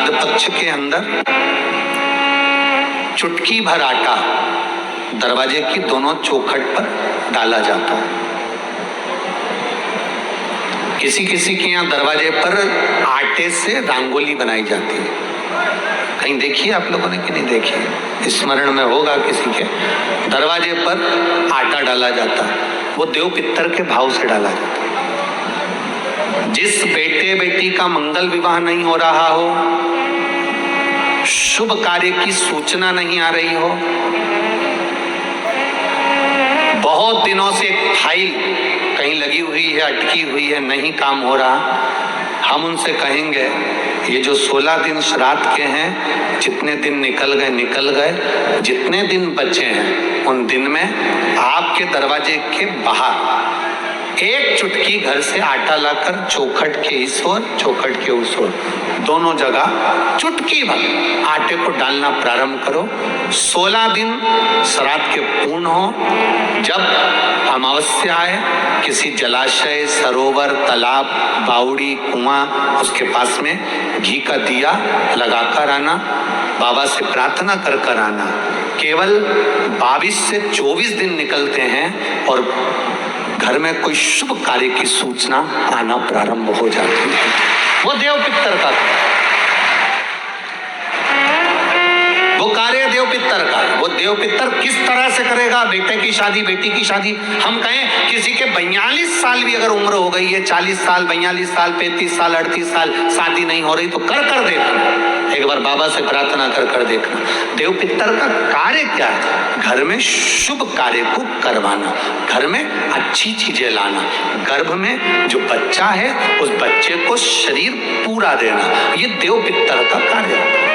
श्राद्ध पक्ष के अंदर चुटकी भर आटा दरवाजे की दोनों चौखट पर डाला जाता है। किसी किसी के यहाँ दरवाजे पर आटे से रंगोली बनाई जाती है। कहीं देखिए आप लोगों ने कि नहीं देखी? स्मरण में होगा किसी के, दरवाजे पर आटा डाला जाता है। वो देव पितर के भाव से डाला जाता है। जिस बेटे बेटी का मंगल विवाह नहीं हो रहा हो, शुभ कार्य की सूचना नहीं आ रही हो, बहुत दिनों से फाइल कहीं लगी हुई है, अटकी हुई है, नहीं काम हो रहा, हम उनसे कहेंगे ये जो 16 दिन श्राद्ध के हैं, जितने दिन निकल गए, जितने दिन बचे हैं उन दिन में आपके दरवाजे के बाहर एक चुटकी घर से आटा लाकर चौखट के इस ओर चौखट के उस ओर दोनों जगह चुटकी भर आटे को डालना प्रारंभ करो। 16 दिन श्राद्ध के पूर्ण हो। जब अमावस्या आए, किसी जलाशय, सरोवर, तालाब, बावड़ी, कुआं, उसके पास में घी का दिया लगाकर आना, बाबा से प्रार्थना कर आना। केवल 22 से 24 दिन निकलते हैं और घर में कोई शुभ कार्य की सूचना आना प्रारंभ हो जाती है। वो देव पितर का, वो कार्य देव पितर का। वो देव पितर किस तरह से करेगा? बेटे की शादी, बेटी की शादी, हम कहें किसी के 42 साल भी अगर उम्र हो गई है, 40 साल, 42 साल, 35 साल, 38 साल, शादी नहीं हो रही तो कर देखना, एक बार बाबा से प्रार्थना कर देखना। देव पितर का कार्य क्या है? घर में शुभ कार्य को करवाना, घर में अच्छी चीजें लाना, गर्भ में जो बच्चा है उस बच्चे को शरीर पूरा देना, ये देव पितर का कार्य है।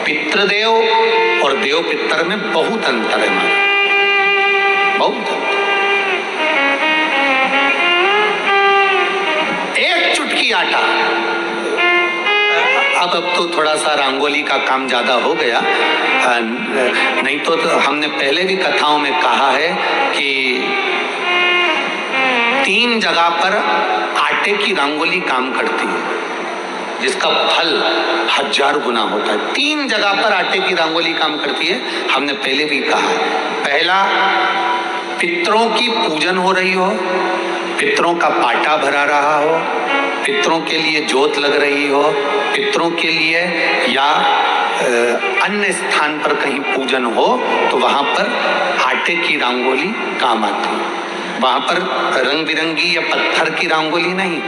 पितृदेव और देव पितर में बहुत अंतर है, बहुत अंतर। एक चुटकी आटा, अब तो थोड़ा सा रंगोली का काम ज्यादा हो गया, नहीं तो हमने पहले भी कथाओं में कहा है कि 3 जगह पर आटे की रंगोली काम करती है, जिसका फल 1000 गुना होता है। 3 जगह पर आटे की रंगोली काम करती है, हमने पहले भी कहा। पहला, पितरों की पूजन हो रही हो, पितरों का पाटा भरा रहा हो, पितरों के लिए जोत लग रही हो, पितरों के लिए या अन्य स्थान पर कहीं पूजन हो, तो वहां पर आटे की रंगोली काम आती है। वहां पर रंग बिरंगी या पत्थर की रंगोली नहीं,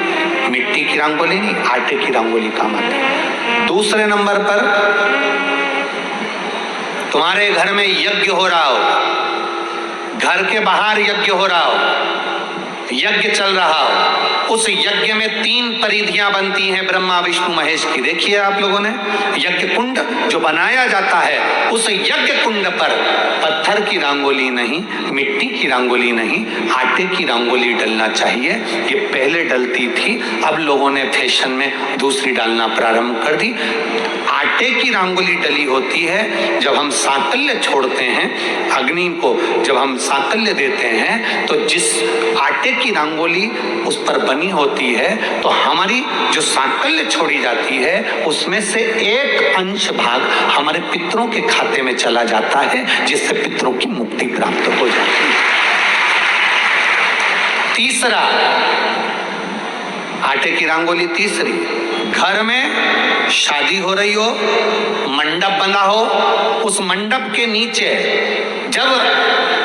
मिट्टी की रंगोली नहीं, आटे की रंगोली काम आती है। दूसरे नंबर पर तुम्हारे घर में यज्ञ हो रहा हो, घर के बाहर यज्ञ हो रहा हो, यज्ञ चल रहा हो, उस यज्ञ में 3 परिधियां बनती हैं ब्रह्मा विष्णु महेश की। देखिए आप लोगों ने, यज्ञ कुंड जो बनाया जाता है, उस यज्ञ कुंड पर पत्थर की रंगोली नहीं, मिट्टी की रंगोली नहीं, आटे की रंगोली डलना चाहिए। ये पहले डलती थी, अब लोगों ने फैशन में दूसरी डालना प्रारंभ कर दी। आटे की रंगोली डली होती है जब हम सांकल्य छोड़ते हैं, अग्नि को जब हम सांकल्य देते हैं, तो जिस आटे की रंगोली उस पर बनी होती है, तो हमारी जो सांकल्य छोड़ी जाती है उसमें से एक अंश भाग हमारे पितरों के खाते में चला जाता है, जिससे पितरों की मुक्ति प्राप्त हो जाती है। तीसरा, आटे की रंगोली तीसरी, घर में शादी हो रही हो, मंडप बना हो, उस मंडप के नीचे जब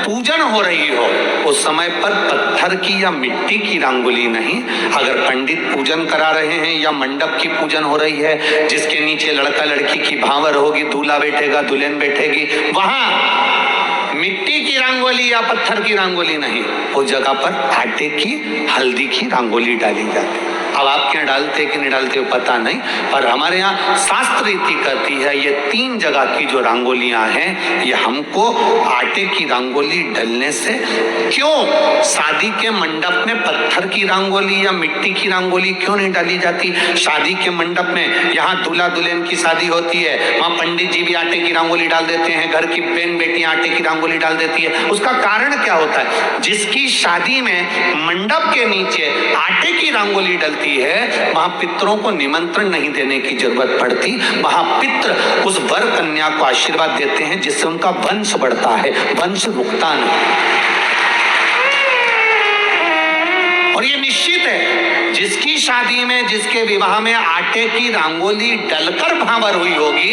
पूजन हो रही हो, उस समय पर पत्थर की या मिट्टी की रंगोली नहीं। अगर पंडित पूजन करा रहे हैं या मंडप की पूजन हो रही है, जिसके नीचे लड़का लड़की की भावर होगी, दूल्हा बैठेगा, दुल्हन बैठेगी, वहां मिट्टी की रंगोली या पत्थर की रंगोली नहीं, उस जगह पर आटे की, हल्दी की रंगोली डाली जाती है। अब आपके यहाँ डालते कि नहीं डालते पता नहीं, पर हमारे यहाँ शास्त्र रीति कहती है ये 3 जगह की जो रंगोलियां हैं, ये हमको आटे की रंगोली डलने से, क्यों शादी के मंडप में पत्थर की रंगोली या मिट्टी की रंगोली क्यों नहीं डाली जाती? शादी के मंडप में, यहाँ दूल्हा दुल्हन की शादी होती है, वहाँ पंडित जी भी आटे की रंगोली डाल देते हैं, घर की बहन बेटियां आटे की रंगोली डाल देती है। उसका कारण क्या होता है? जिसकी शादी में मंडप के नीचे आटे की रंगोली डलती रहती है वहां पितरों को निमंत्रण नहीं देने की जरूरत पड़ती। वहां पित्र उस वर कन्या को आशीर्वाद देते हैं जिससे उनका वंश बढ़ता है, वंश रुकता नहीं। और ये निश्चित है जिसकी शादी में, जिसके विवाह में आटे की रंगोली डलकर भांवर हुई होगी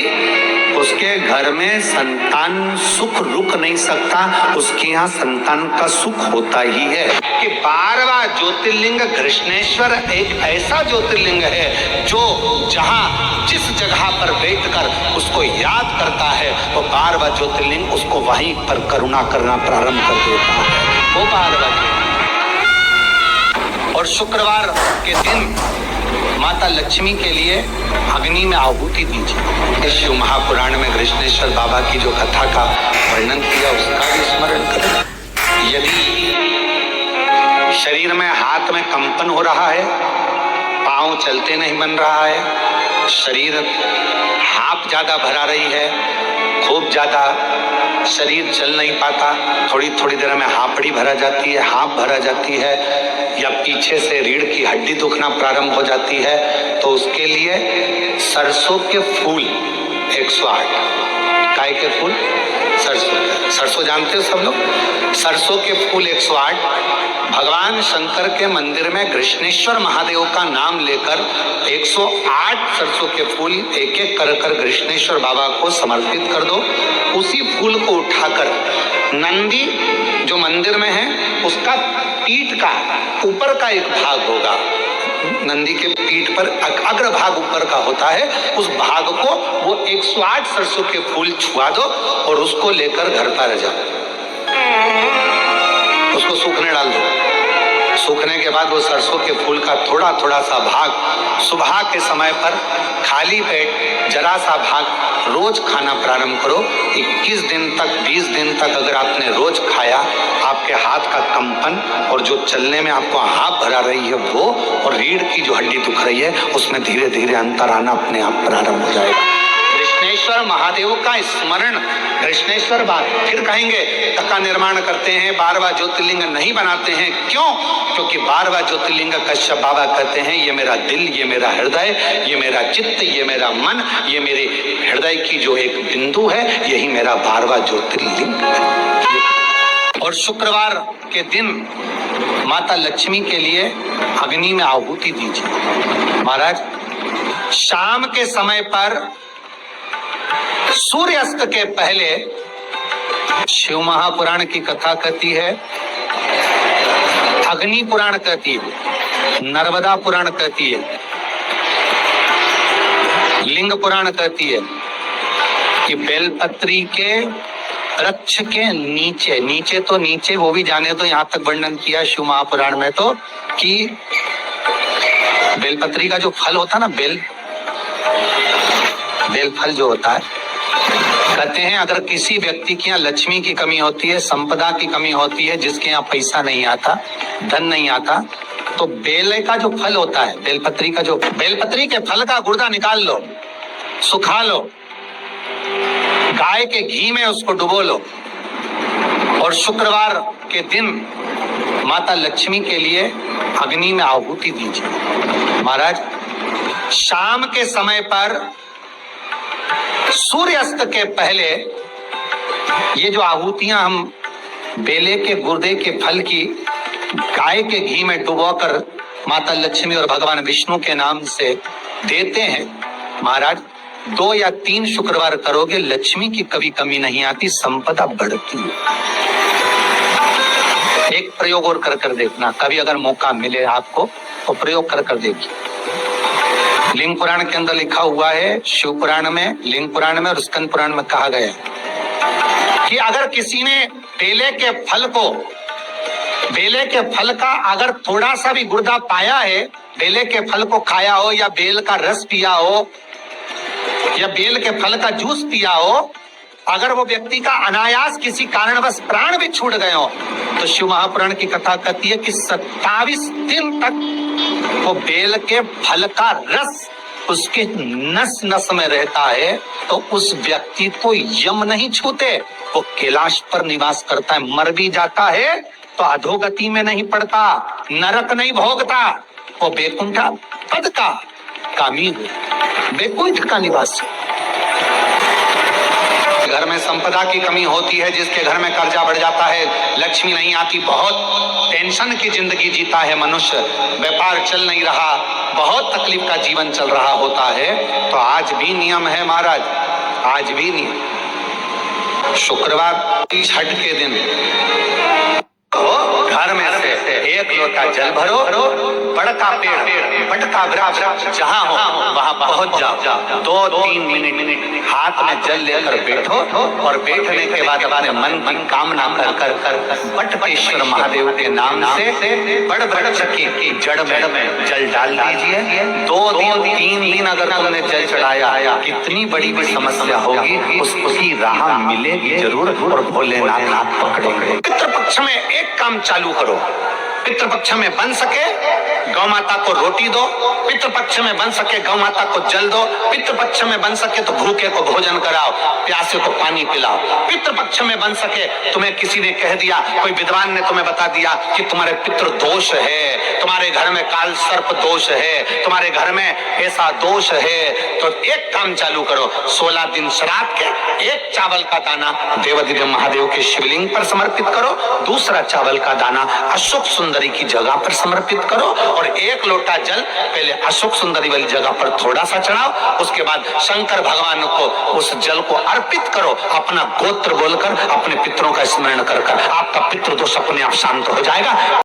उसके घर में संतान सुख रुक नहीं सकता, उसके यहाँ संतान का सुख होता ही है। कि 12वां ज्योतिर्लिंग घृष्णेश्वर एक ऐसा ज्योतिर्लिंग है जो जहां जिस जगह पर बैठकर उसको याद करता है वो 12वां ज्योतिर्लिंग उसको वहीं पर करुणा करना प्रारंभ कर देता है। वो 12वां। और शुक्रवार के दिन माता लक्ष्मी के लिए अग्नि में आहुति दीजिए। शिव महापुराण में कृष्णेश्वर बाबा की जो कथा का वर्णन किया उसका भी स्मरण करें। यदि शरीर में, हाथ में कंपन हो रहा है, पांव चलते नहीं बन रहा है, शरीर हाफ ज्यादा भरा रही है, खूब ज्यादा शरीर चल नहीं पाता, थोड़ी थोड़ी देर में हाफड़ी भरा जाती है, हाफ भरा जाती है, या पीछे से रीढ़ की हड्डी दुखना प्रारंभ हो जाती है, तो उसके लिए सरसों के फूल 108। काय के फूल? सरसों जानते हो सब लोग? सरसों के फूल 108 भगवान शंकर के मंदिर में कृष्णेश्वर महादेव का नाम लेकर 108 सरसों के फूल एक एक कर कर कृष्णेश्वर बाबा को समर्पित कर दो। उसी फूल को उठाकर नंदी जो मंदिर में है उसका पीठ का ऊपर का एक भाग होगा, नंदी के पीठ पर अग्र भाग ऊपर का होता है, उस भाग को वो 108 सरसों के फूल छुआ दो और उसको लेकर घर पर जाओ, उसको सूखने डाल दो। सूखने के बाद वो सरसों के फूल का थोड़ा थोड़ा सा भाग सुबह के समय पर खाली पेट जरा सा भाग रोज खाना प्रारंभ करो। 21 दिन तक, 20 दिन तक अगर आपने रोज खाया, आपके हाथ का कंपन और जो चलने में आपको हाथ भरा रही है वो, और रीढ़ की जो हड्डी दुख रही है उसमें धीरे धीरे अंतर आना अपने आप प्रारंभ हो जाएगा। कृष्णेश्वर महादेव का स्मरण, कृष्णेश्वर बात फिर कहेंगे का निर्माण करते हैं, 12वां ज्योतिर्लिंग नहीं बनाते हैं। क्यों? क्योंकि 12वां ज्योतिर्लिंग कश्यप बाबा कहते हैं ये मेरा दिल, ये मेरा हृदय, ये मेरा चित्त, ये मेरा मन, ये मेरे हृदय की जो एक बिंदु है, यही मेरा 12वां ज्योतिर्लिंग है। और शुक्रवार के दिन माता लक्ष्मी के लिए अग्नि में आहुति दीजिए। महाराज शाम के समय पर सूर्यास्त के पहले शिव महापुराण की कथा कहती है, अग्नि पुराण कहती है, नर्मदा पुराण कहती है, लिंग पुराण कहती है कि बेलपत्री के वृक्ष के नीचे, नीचे तो नीचे वो भी जाने तो यहाँ तक वर्णन किया शिव महापुराण में तो कि बेलपत्री का जो फल होता ना, बेल फल जो होता है, कहते हैं अगर किसी व्यक्ति के यहाँ लक्ष्मी की कमी होती है, संपदा की कमी होती है, जिसके यहाँ पैसा नहीं आता, धन नहीं आता, तो बेल का जो फल होता है, बेलपत्री का जो, बेलपत्री के फल का गुर्दा निकाल लो, सुखा लो, गाय के घी में उसको डुबो लो और शुक्रवार के दिन माता लक्ष्मी के लिए अग्नि में आहुति दीजिए। महाराज शाम के समय पर सूर्यास्त के पहले ये जो आहुतियां हम बेले के गुर्दे के फल की गाय के घी में डुबोकर माता लक्ष्मी और भगवान विष्णु के नाम से देते हैं, महाराज 2 या 3 शुक्रवार करोगे, लक्ष्मी की कभी कमी नहीं आती, संपदा बढ़ती है। एक प्रयोग और कर देखना, कभी अगर मौका मिले आपको तो प्रयोग कर देखिए। लिंग पुराण के अंदर लिखा हुआ है, शिव पुराण में, लिंग पुराण में और स्कंद पुराण में कहा गया है कि अगर किसी ने बेले के फल का अगर थोड़ा सा भी गुर्दा पाया है, बेले के फल को खाया हो या बेल का रस पिया हो या बेल के फल का जूस पिया हो, अगर वो व्यक्ति का अनायास किसी कारणवश प्राण भी छूट गए हो, तो शिव महापुराण की कथा कहती है कि 27 दिन तक वो बेल के फल का रस उसके नस नस में रहता है, तो उस व्यक्ति को यम नहीं छूते, वो कैलाश पर निवास करता है। मर भी जाता है तो अधोगति में नहीं पड़ता, नरक नहीं भोगता, वो बैकुंठ पद का कामी हो, वे कोई ठिकानी बात। घर में संपदा की कमी होती है, जिसके घर में कर्जा बढ़ जाता है, लक्ष्मी नहीं आती, बहुत टेंशन की जिंदगी जीता है मनुष्य, व्यापार चल नहीं रहा, बहुत तकलीफ का जीवन चल रहा होता है, तो आज भी नियम है महाराज, आज भी नियम। शुक्रवार छठ के दिन घर में से एक लोटा जल भरो, बड़का पेड़, बड़का वृक्ष जहाँ हो वहाँ पहुँच जाओ, 2-3 मिनट हाथ में जल लेकर बैठो, और बैठने के बाद अपने मन की कामना कर बटकेश्वर महादेव के नाम से बड़ वृक्ष की जड़ में जल डाल दीजिए। 2-3 दिन अगर तुमने जल चढ़ाया, कितनी बड़ी भी समस्या होगी उसकी राह मिलेगी जरूर, और भोलेनाथ पकड़ेंगे। पितृपक्ष में एक काम चालू करो, पितृपक्ष में बन सके गौ माता को रोटी दो, पितृपक्ष में बन सके गौ माता को जल दो, पितृपक्ष में बन सके तो भूखे को भोजन कराओ, प्यासे को पानी पिलाओ, पितृपक्ष में बन सके तुम्हें किसी ने कह दिया, कोई विद्वान ने तुम्हें बता दिया कि तुम्हारे पितृ दोष है, तुम्हारे घर में काल सर्प दोष है, तुम्हारे घर में ऐसा दोष है, तो एक काम चालू करो, 16 दिन श्राद्ध के एक चावल का दाना देवाधिदेव महादेव के शिवलिंग पर समर्पित करो, दूसरा चावल का दाना अशोक सुंदरी की जगह पर समर्पित करो, और एक लोटा जल पहले अशोक सुंदरी वाली जगह पर थोड़ा सा चढ़ाओ, उसके बाद शंकर भगवान को उस जल को अर्पित करो, अपना गोत्र बोलकर अपने पितरों का स्मरण कर आपका पितृ दोष अपने आप शांत हो जाएगा।